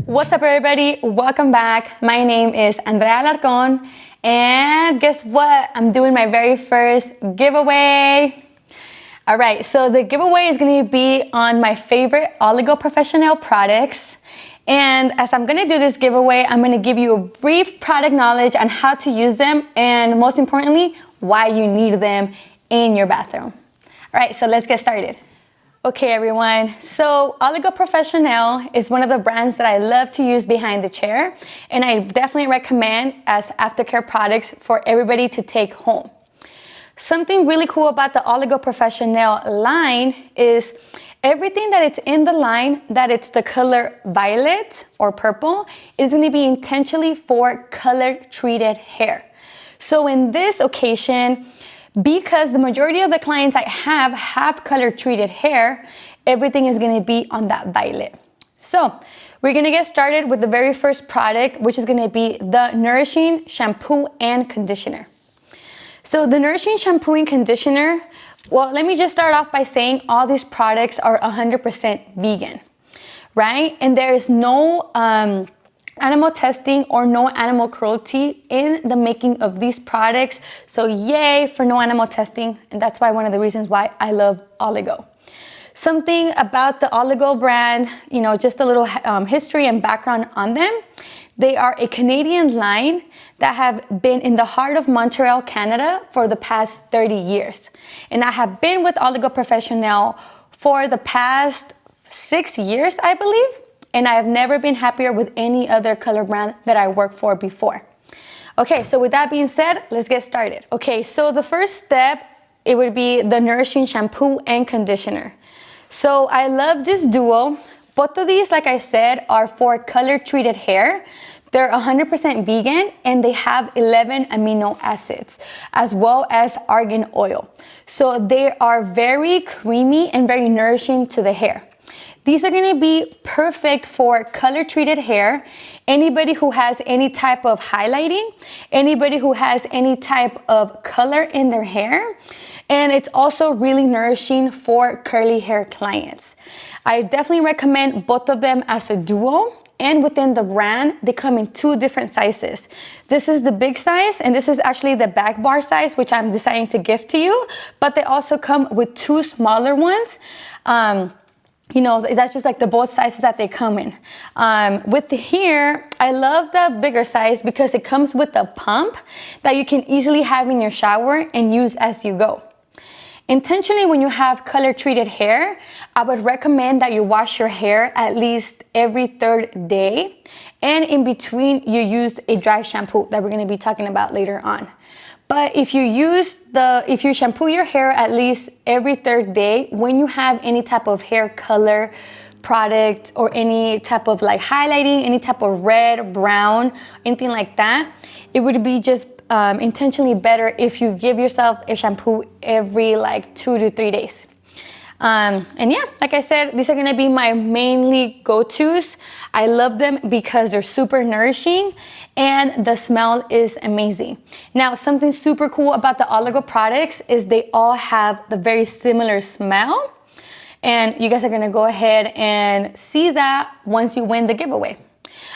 What's up, everybody? Welcome back. My name is Andrea Alarcon, and guess what? I'm doing my very first giveaway. All right, so the giveaway is going to be on my favorite OligoPro products. And as I'm going to do this giveaway, I'm going to give you a brief product knowledge on how to use them, and most importantly, why you need them in your bathroom. All right, so let's get started. Okay, everyone, so OligoPro is one of the brands that I love to use behind the chair, and I definitely recommend as aftercare products for everybody to take home. Something really cool about the OligoPro line is everything that it's in the line, that it's the color violet or purple, is going to be intentionally for color treated hair. So in this occasion, because the majority of the clients I have color treated hair, everything is going to be on that violet. So we're going to get started with the very first product, which is going to be the Nourishing shampoo and conditioner. So the Nourishing shampoo and conditioner, well, let me just start off by saying all these products are 100% vegan, right? And there is no animal testing or no animal cruelty in the making of these products. So yay for no animal testing. And that's why one of the reasons why I love Oligo. Something about the Oligo brand, just a little history and background on them. They are a Canadian line that have been in the heart of Montreal, Canada for the past 30 years. And I have been with OligoPro for the past 6 years, I believe. And I have never been happier with any other color brand that I worked for before. Okay, so with that being said, let's get started. Okay, so the first step, it would be the Nourishing shampoo and conditioner. So I love this duo. Both of these, like I said, are for color treated hair. They're 100% vegan and they have 11 amino acids as well as argan oil. So they are very creamy and very nourishing to the hair. These are going to be perfect for color treated hair, anybody who has any type of highlighting, anybody who has any type of color in their hair, and it's also really nourishing for curly hair clients. I definitely recommend both of them as a duo, and within the brand, they come in 2 different sizes. This is the big size, and this is actually the back bar size, which I'm deciding to gift to you, but they also come with 2 smaller ones. That's just like the both sizes that they come in. With the hair, I love the bigger size because it comes with a pump that you can easily have in your shower and use as you go. Intentionally, when you have color treated hair, I would recommend that you wash your hair at least every 3rd day. And in between, you use a dry shampoo that we're going to be talking about later on. But if you shampoo your hair at least every 3rd day, when you have any type of hair color product or any type of like highlighting, any type of red, brown, anything like that, it would be just intentionally better if you give yourself a shampoo every like 2 to 3 days. And yeah, like I said, these are going to be my mainly go-tos. I love them because they're super nourishing and the smell is amazing. Now, something super cool about the Oligo products is they all have the very similar smell. And you guys are going to go ahead and see that once you win the giveaway.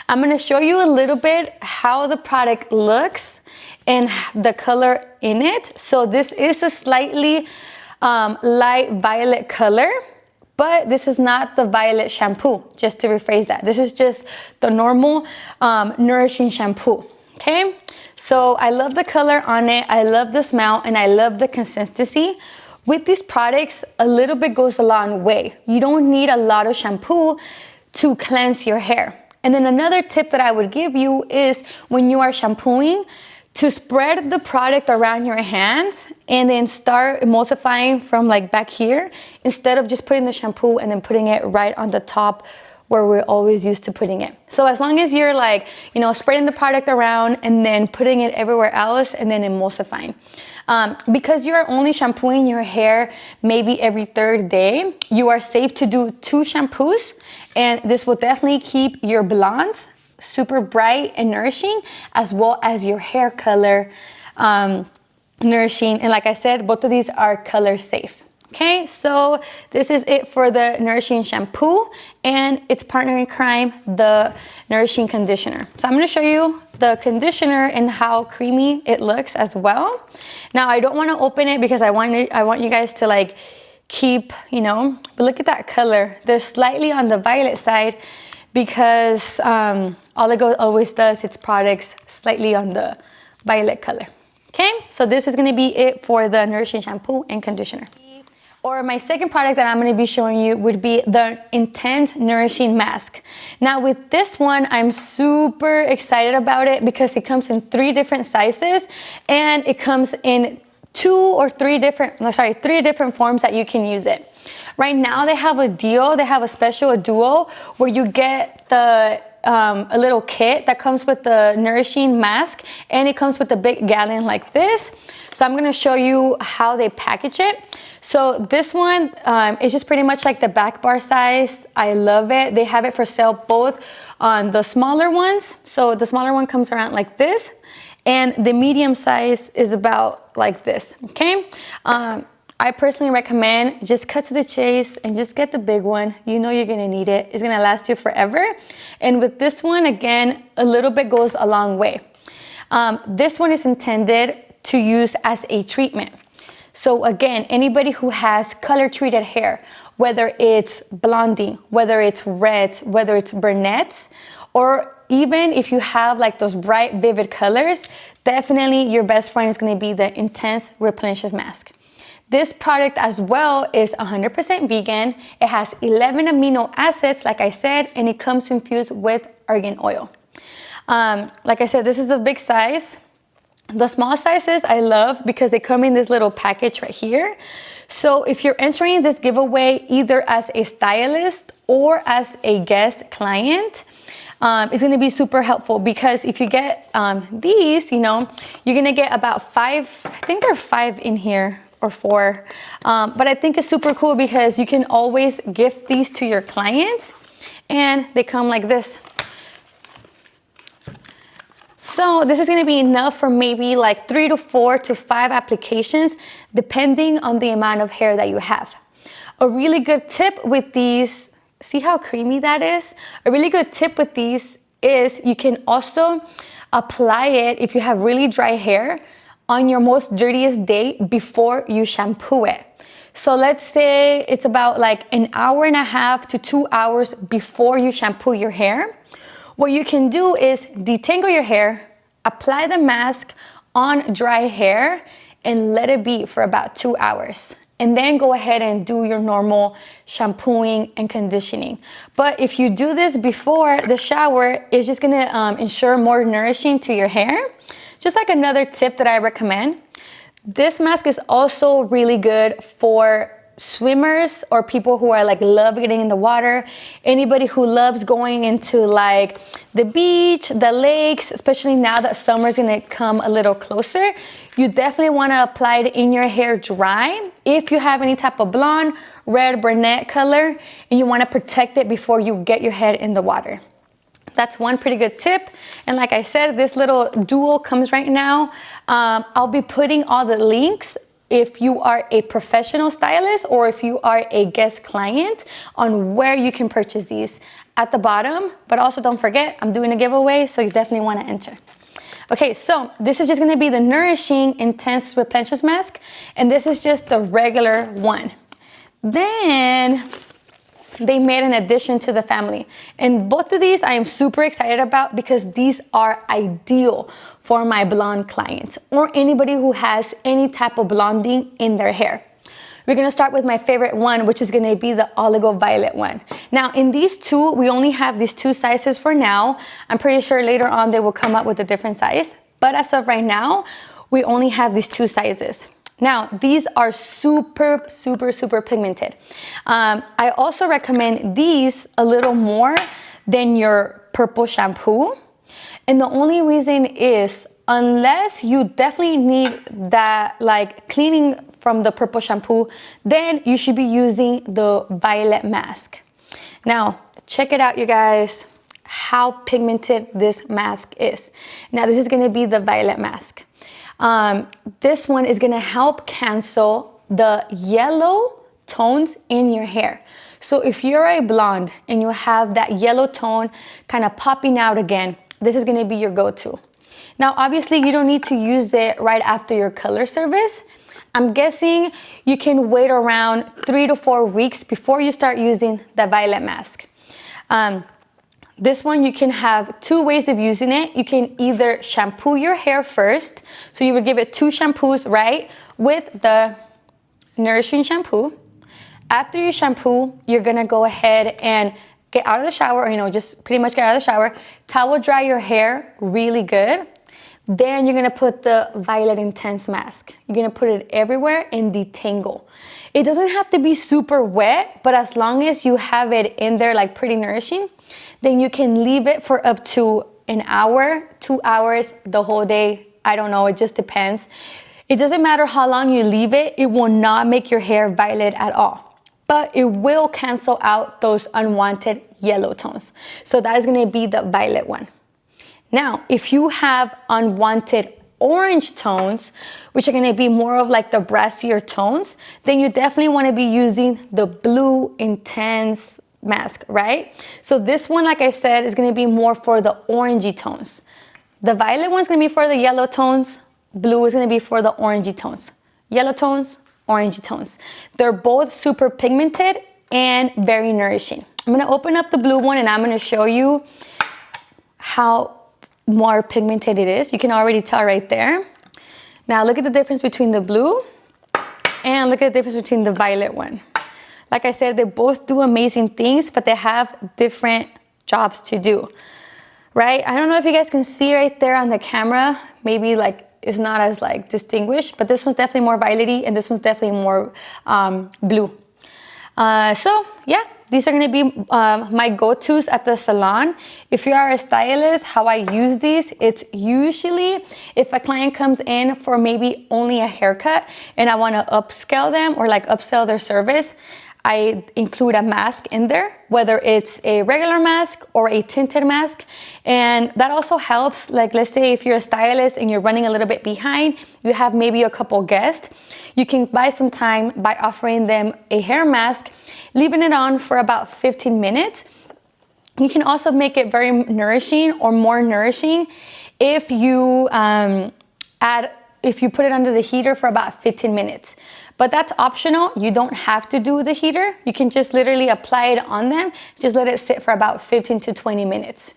I'm going to show you a little bit how the product looks and the color in it. So this is a slightly light violet color, but this is not the violet shampoo, just to rephrase that. This is just the normal Nourishing shampoo, okay? So I love the color on it, I love the smell, and I love the consistency. With these products, a little bit goes a long way. You don't need a lot of shampoo to cleanse your hair. And then another tip that I would give you is when you are shampooing, to spread the product around your hands and then start emulsifying from like back here instead of just putting the shampoo and then putting it right on the top where we're always used to putting it. So as long as you're like, spreading the product around and then putting it everywhere else and then emulsifying. Because you're only shampooing your hair maybe every 3rd day, you are safe to do 2 shampoos, and this will definitely keep your blondes super bright and nourishing, as well as your hair color nourishing. And like I said, both of these are color safe. Okay, so this is it for the Nourishing shampoo and its partner in crime, the Nourishing conditioner. So I'm gonna show you the conditioner and how creamy it looks as well. Now I don't wanna open it because I want you guys to like keep, you know, but look at that color. They're slightly on the violet side because Oligo always does its products slightly on the violet color. Okay, so this is gonna be it for the Nourishing shampoo and conditioner. Or my second product that I'm gonna be showing you would be the Intense Nourishing Mask. Now with this one, I'm super excited about it because it comes in 3 different sizes and it comes in 3 different forms that you can use it. Right now they have a deal, they have a duo where you get the a little kit that comes with the Nourishing mask and it comes with a big gallon like this. So I'm gonna show you how they package it. So this one is just pretty much like the back bar size. I love it. They have it for sale both on the smaller ones. So the smaller one comes around like this and the medium size is about like this, okay? I personally recommend just cut to the chase and just get the big one. You know you're gonna need it. It's gonna last you forever. And with this one, again, a little bit goes a long way. This one is intended to use as a treatment. So again, anybody who has color treated hair, whether it's blonding, whether it's reds, whether it's brunettes, or even if you have like those bright, vivid colors, definitely your best friend is gonna be the Intense Replenishes Mask. This product as well is 100% vegan. It has 11 amino acids, like I said, and it comes infused with argan oil. Like I said, this is the big size. The small sizes I love because they come in this little package right here. So if you're entering this giveaway either as a stylist or as a guest client, it's gonna be super helpful because if you get these, you know, you're gonna get about 5, I think there are 5 in here, or 4, but I think it's super cool because you can always gift these to your clients and they come like this. So this is gonna be enough for maybe like 3 to 4 to 5 applications depending on the amount of hair that you have. A really good tip with these, see how creamy that is? A really good tip with these is you can also apply it if you have really dry hair on your most dirtiest day before you shampoo it. So let's say it's about like an hour and a half to 2 hours before you shampoo your hair. What you can do is detangle your hair, apply the mask on dry hair, and let it be for about 2 hours. And then go ahead and do your normal shampooing and conditioning. But if you do this before the shower, it's just gonna ensure more nourishing to your hair. Just like another tip that I recommend, this mask is also really good for swimmers or people who are like love getting in the water. Anybody who loves going into like the beach, the lakes, especially now that summer is gonna come a little closer, you definitely wanna apply it in your hair dry. If you have any type of blonde, red, brunette color, and you wanna protect it before you get your head in the water. That's one pretty good tip. And like I said, this little duo comes right now. I'll be putting all the links if you are a professional stylist or if you are a guest client on where you can purchase these at the bottom. But also don't forget, I'm doing a giveaway, so you definitely want to enter. Okay, so this is just going to be the Nourishing Intense Replenishes Mask, and this is just the regular one. Then they made an addition to the family. And both of these I am super excited about because these are ideal for my blonde clients or anybody who has any type of blonding in their hair. We're gonna start with my favorite one, which is gonna be the Oligo Violet one. Now in these two, we only have these 2 sizes for now. I'm pretty sure later on they will come up with a different size. But as of right now, we only have these 2 sizes. Now, these are super pigmented. I also recommend these a little more than your purple shampoo. And the only reason is, unless you definitely need that like cleaning from the purple shampoo, then you should be using the violet mask. Now, check it out, you guys, how pigmented this mask is. Now, this is gonna be the violet mask. This one is gonna help cancel the yellow tones in your hair. So if you're a blonde and you have that yellow tone kind of popping out again, this is gonna be your go-to. Now, obviously, you don't need to use it right after your color service. I'm guessing you can wait around 3 to 4 weeks before you start using the violet mask. This one, you can have 2 ways of using it. You can either shampoo your hair first. So you would give it 2 shampoos, right? With the Nourishing shampoo. After you shampoo, you're gonna go ahead and get out of the shower, or just pretty much get out of the shower, towel dry your hair really good. Then you're gonna put the Violet Intense mask. You're gonna put it everywhere and detangle. It doesn't have to be super wet, but as long as you have it in there like pretty nourishing, then you can leave it for up to an hour, 2 hours, the whole day. I don't know, it just depends. It doesn't matter how long you leave it, it will not make your hair violet at all. But it will cancel out those unwanted yellow tones. So that is gonna be the violet one. Now, if you have unwanted orange tones, which are gonna be more of like the brassier tones, then you definitely wanna be using the Blue Intense mask, right? So this one, like I said, is gonna be more for the orangey tones. The violet one's gonna be for the yellow tones, blue is gonna be for the orangey tones. Yellow tones, orangey tones. They're both super pigmented and very nourishing. I'm gonna open up the blue one and I'm gonna show you how more pigmented it is. You can already tell right there. Now look at the difference between the blue and look at the difference between the violet one. Like I said, they both do amazing things, but they have different jobs to do, right? I don't know if you guys can see right there on the camera, maybe like it's not as like distinguished, but this one's definitely more violety and this one's definitely more blue. So yeah, these are gonna be my go-tos at the salon. If you are a stylist, how I use these, it's usually if a client comes in for maybe only a haircut and I wanna upscale them or like upsell their service, I include a mask in there, whether it's a regular mask or a tinted mask. And that also helps, like let's say if you're a stylist and you're running a little bit behind, you have maybe a couple guests, you can buy some time by offering them a hair mask, leaving it on for about 15 minutes. You can also make it very nourishing or more nourishing if you if you put it under the heater for about 15 minutes. But that's optional. You don't have to do the heater. You can just literally apply it on them. Just let it sit for about 15 to 20 minutes.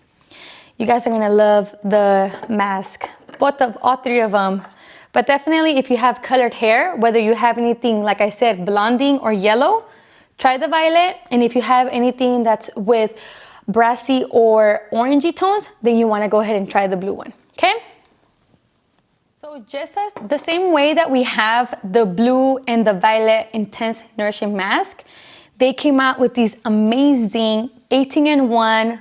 You guys are gonna love the mask, all 3 of them. But definitely if you have colored hair, whether you have anything, like I said, blonding or yellow, try the violet. And if you have anything that's with brassy or orangey tones, then you wanna go ahead and try the blue one, okay? So just as the same way that we have the blue and the violet intense nourishing mask, they came out with these amazing 18-in-1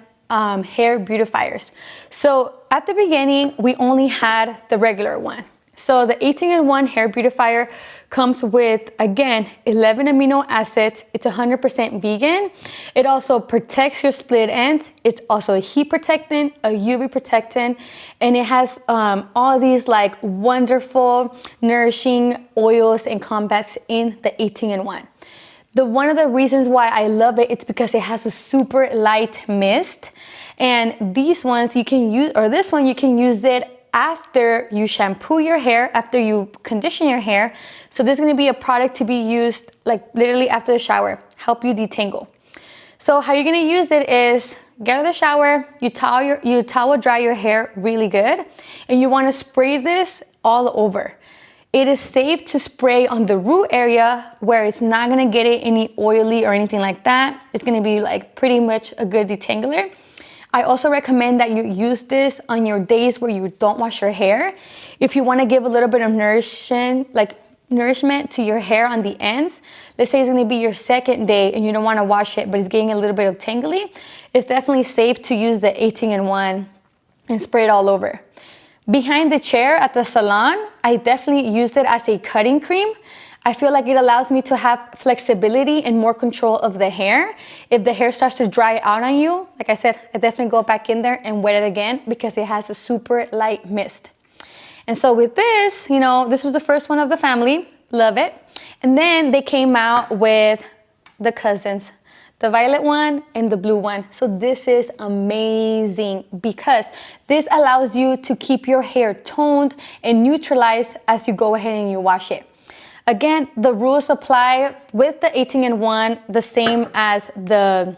hair beautifiers. So at the beginning, we only had the regular one. So the 18-in-1 hair beautifier comes with, again, 11 amino acids. It's 100% vegan. It also protects your split ends. It's also a heat protectant, a UV protectant, and it has all these like wonderful nourishing oils and compounds in the 18-in-1. One of the reasons why I love it, it's because it has a super light mist. And these ones you can use, or this one you can use it after you shampoo your hair, after you condition your hair. So this is gonna be a product to be used like literally after the shower, help you detangle. So how you're gonna use it is get out of the shower, you towel dry your hair really good, and you wanna spray this all over. It is safe to spray on the root area where it's not gonna get it any oily or anything like that. It's gonna be like pretty much a good detangler. I also recommend that you use this on your days where you don't wash your hair. If you wanna give a little bit of nourishment to your hair on the ends, let's say it's gonna be your second day and you don't wanna wash it, but it's getting a little bit of tangly, it's definitely safe to use the 18-in-1 and spray it all over. Behind the chair at the salon, I definitely use it as a cutting cream. I feel like it allows me to have flexibility and more control of the hair. If the hair starts to dry out on you, like I said, I definitely go back in there and wet it again because it has a super light mist. And so with this, this was the first one of the family. Love it. And then they came out with the cousins, the violet one and the blue one. So this is amazing because this allows you to keep your hair toned and neutralized as you go ahead and you wash it. Again, the rules apply with the 18-in-1 the same as the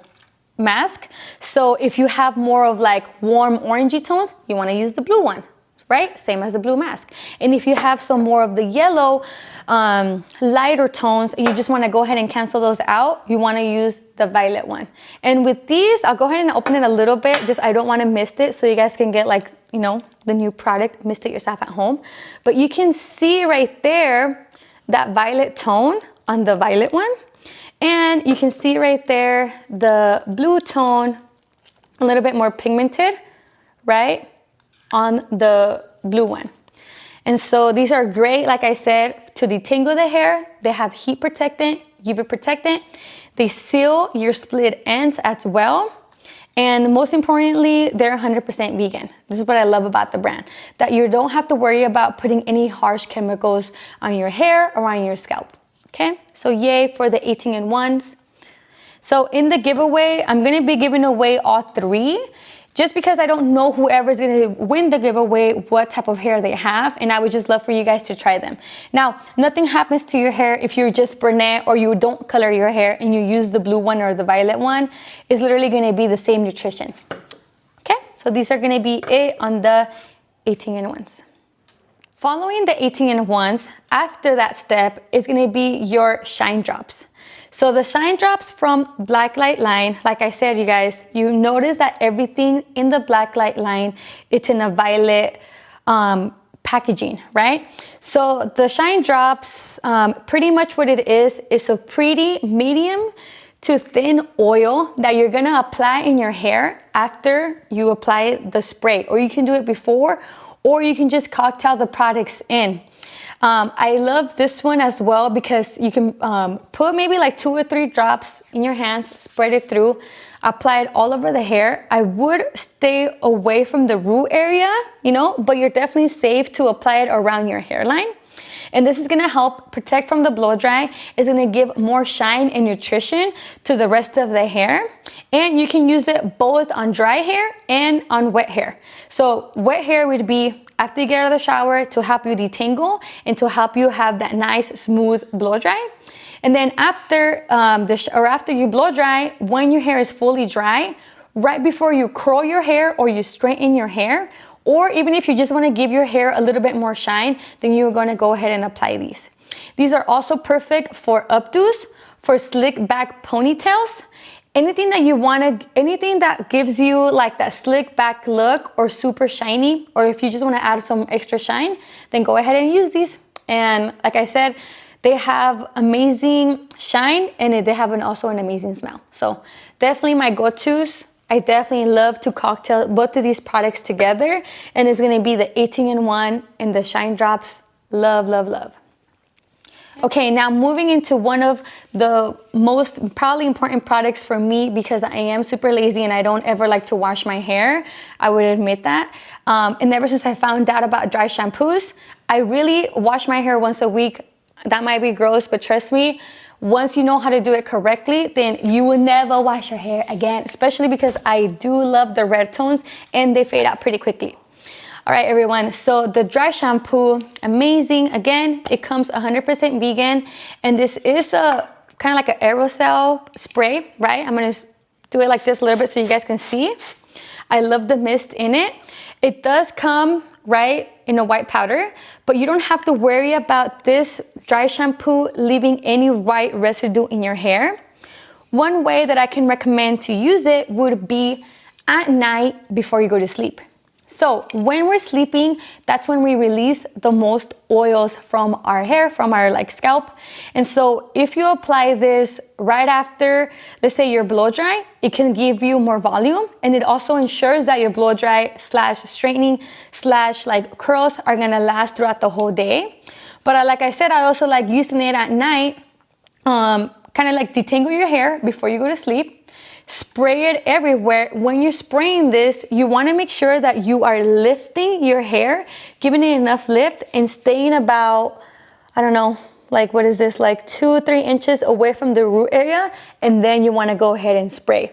mask. So if you have more of like warm orangey tones, you want to use the blue one, right? Same as the blue mask. And if you have some more of the yellow, lighter tones, and you just want to go ahead and cancel those out, you want to use the violet one. And with these, I'll go ahead and open it a little bit, just I don't want to mist it, so you guys can get like, you know, the new product, mist it yourself at home. But you can see right there that violet tone on the violet one. And you can see right there the blue tone, a little bit more pigmented, right, on the blue one. And so these are great, like I said, to detangle the hair. They have heat protectant, UV protectant. They seal your split ends as well. And most importantly, they're 100% vegan. This is what I love about the brand, that you don't have to worry about putting any harsh chemicals on your hair or on your scalp. Okay, so yay for the 18-in-1s. So in the giveaway, I'm gonna be giving away all 3, just because I don't know whoever's gonna win the giveaway, what type of hair they have, and I would just love for you guys to try them. Now, nothing happens to your hair if you're just brunette or you don't color your hair and you use the blue one or the violet one. It's literally gonna be the same nutrition. Okay, so these are gonna be it on the 18-in-1s. Following the 18-in-1s, after that step is gonna be your shine drops. So the shine drops from Blacklight line, like I said, you guys, you notice that everything in the Blacklight line, it's in a violet packaging, right? So the shine drops, pretty much what it is a pretty medium to thin oil that you're gonna apply in your hair after you apply the spray, or you can do it before, or you can just cocktail the products in. I love this one as well because you can put maybe like 2 or 3 drops in your hands, spread it through, apply it all over the hair. I would stay away from the root area, you know, but you're definitely safe to apply it around your hairline. And this is gonna help protect from the blow dry. It's gonna give more shine and nutrition to the rest of the hair. And you can use it both on dry hair and on wet hair. So wet hair would be after you get out of the shower to help you detangle and to help you have that nice smooth blow dry. And then after after you blow dry, when your hair is fully dry, right before you curl your hair or you straighten your hair, or even if you just want to give your hair a little bit more shine, then you're going to go ahead and apply these. These are also perfect for updos, for slick back ponytails, anything that you want to, anything that gives you like that slick back look or super shiny, or if you just want to add some extra shine, then go ahead and use these. And like I said, they have amazing shine and they have also an amazing smell. So definitely my go-tos. I definitely love to cocktail both of these products together, and it's gonna be the 18-in-1 and the shine drops. Love, love, love. Okay, now moving into one of the most probably important products for me, because I am super lazy and I don't ever like to wash my hair. I would admit that. And ever since I found out about dry shampoos, I really wash my hair once a week. That might be gross, but trust me, once you know how to do it correctly, then you will never wash your hair again, especially because I do love the red tones and they fade out pretty quickly. All right, everyone, so the dry shampoo, amazing. Again, it comes 100% vegan, and this is a kind of like an aerosol spray, right? I'm gonna do it like this a little bit so you guys can see. I love the mist in it. It does come, right, in a white powder, but you don't have to worry about this dry shampoo leaving any white residue in your hair. One way that I can recommend to use it would be at night before you go to sleep. So when we're sleeping, that's when we release the most oils from our hair, from our scalp. And so if you apply this right after, let's say, your blow dry, it can give you more volume, and it also ensures that your blow dry / straightening / curls are gonna last throughout the whole day. But like I said, I also like using it at night, kind of like detangle your hair before you go to sleep. Spray it everywhere. When you're spraying this, you want to make sure that you are lifting your hair, giving it enough lift, and staying about, I don't know, like, what is this, like 2-3 inches away from the root area, and then you want to go ahead and spray.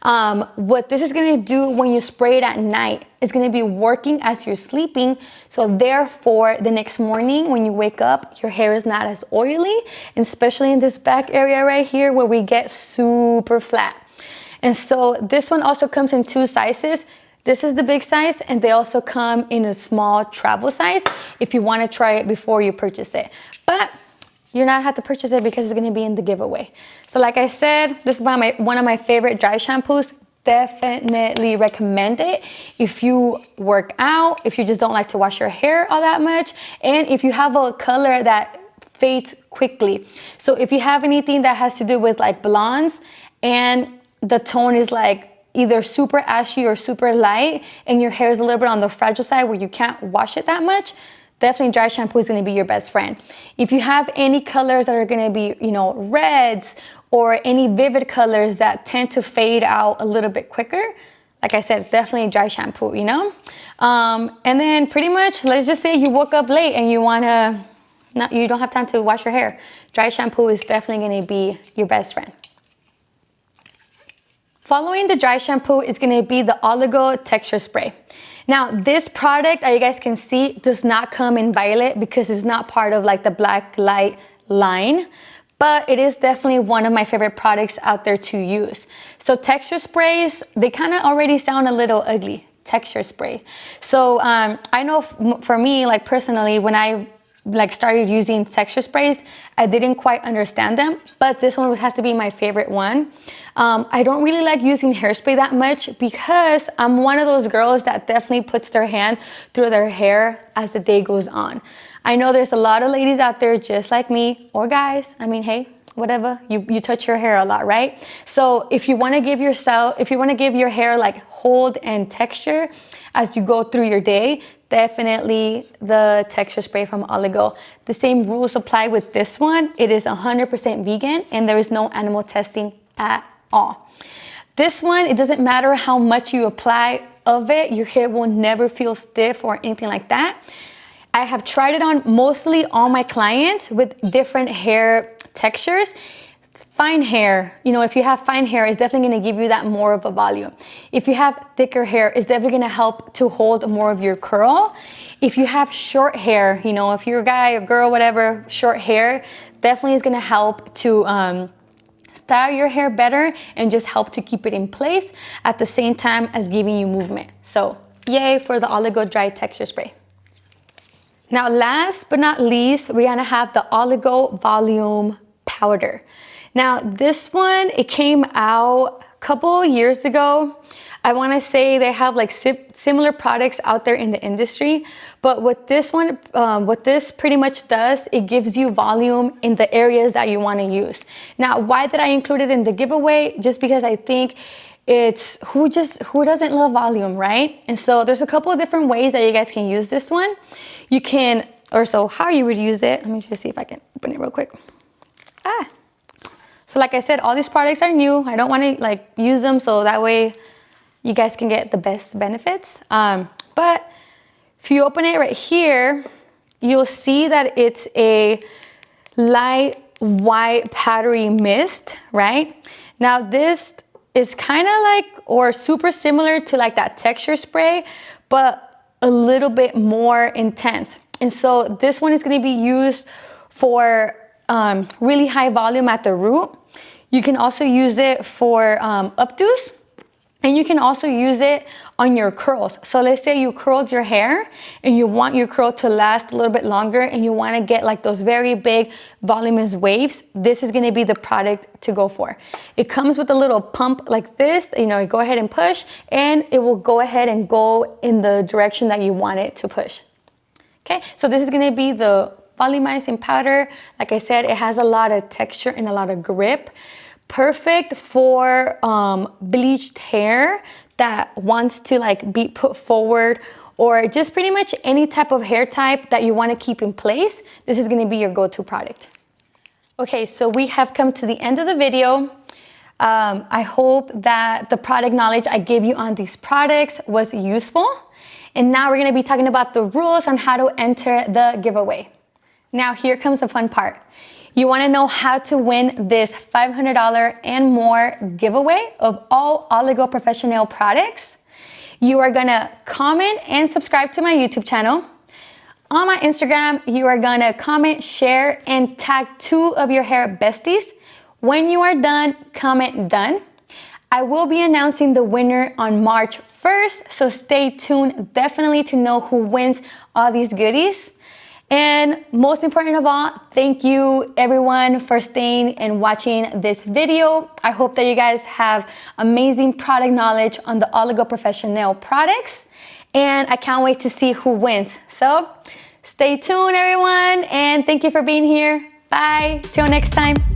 What this is going to do when you spray it at night is going to be working as you're sleeping, so therefore the next morning when you wake up, your hair is not as oily, and especially in this back area right here where we get super flat. And so this one also comes in 2 sizes. This is the big size, and they also come in a small travel size if you want to try it before you purchase it. But you're not have to purchase it because it's going to be in the giveaway. So like I said, this is one of my favorite dry shampoos. Definitely recommend it if you work out, if you just don't like to wash your hair all that much, and if you have a color that fades quickly. So if you have anything that has to do with like blondes and the tone is like either super ashy or super light and your hair is a little bit on the fragile side where you can't wash it that much, definitely dry shampoo is going to be your best friend. If you have any colors that are going to be, you know, reds or any vivid colors that tend to fade out a little bit quicker, like I said, definitely dry shampoo, you know? And then pretty much, let's just say you woke up late and you you don't have time to wash your hair. Dry shampoo is definitely going to be your best friend. Following the dry shampoo is going to be the Oligo Texture Spray. Now, this product, as you guys can see, does not come in violet because it's not part of like the black light line, but it is definitely one of my favorite products out there to use. So texture sprays, they kind of already sound a little ugly, texture spray. So I know for me, like personally, when I started using texture sprays, I didn't quite understand them, but this one has to be my favorite one. I don't really like using hairspray that much because I'm one of those girls that definitely puts their hand through their hair as the day goes on. I know there's a lot of ladies out there just like me, or guys, I mean, hey, whatever, you touch your hair a lot, right? So if you want to give your hair like hold and texture as you go through your day, definitely the texture spray from Oligo. The same rules apply with this one. It is 100% vegan and there is no animal testing at all. This one, it doesn't matter how much you apply of it, your hair will never feel stiff or anything like that. I have tried it on mostly all my clients with different hair textures. Fine hair, you know, if you have fine hair, it's definitely going to give you that more of a volume. If you have thicker hair, it's definitely going to help to hold more of your curl. If you have short hair, you know, if you're a guy or girl, whatever, short hair, definitely is going to help to style your hair better and just help to keep it in place at the same time as giving you movement. So yay for the Oligo Dry Texture Spray. Now, last but not least, we're going to have the Oligo Volume Powder. Now, this one, it came out a couple years ago. I want to say they have like similar products out there in the industry, but what this one, what this pretty much does, it gives you volume in the areas that you want to use. Now, why did I include it in the giveaway? Just because I think it's who doesn't love volume, right? And so there's a couple of different ways that you guys can use this one. You can, or so how you would use it. Let me just see if I can open it real quick. So like I said, all these products are new. I don't want to like use them so that way you guys can get the best benefits. But if you open it right here, you'll see that it's a light white powdery mist, right? Now this is kind of like, or super similar to like that texture spray, but a little bit more intense. And so this one is going to be used for really high volume at the root. You can also use it for updos, and you can also use it on your curls. So let's say you curled your hair and you want your curl to last a little bit longer and you want to get like those very big voluminous waves. This is going to be the product to go for. It comes with a little pump like this, you know, you go ahead and push and it will go ahead and go in the direction that you want it to push. Okay, so this is going to be the volumizing powder. Like I said, it has a lot of texture and a lot of grip. Perfect for bleached hair that wants to like be put forward, or just pretty much any type of hair type that you want to keep in place. This is going to be your go-to product. Okay, so we have come to the end of the video. I hope that the product knowledge I gave you on these products was useful. And now we're going to be talking about the rules on how to enter the giveaway. Now here comes the fun part. You want to know how to win this $500 and more giveaway of all Oligo Professional products? You are gonna comment and subscribe to my YouTube channel. On my Instagram, you are gonna comment, share, and tag 2 of your hair besties. When you are done, comment done. I will be announcing the winner on March 1st, so stay tuned definitely to know who wins all these goodies. And most important of all, thank you everyone for staying and watching this video. I hope that you guys have amazing product knowledge on the Oligo Professional products, and I can't wait to see who wins. So stay tuned everyone, and thank you for being here. Bye, till next time.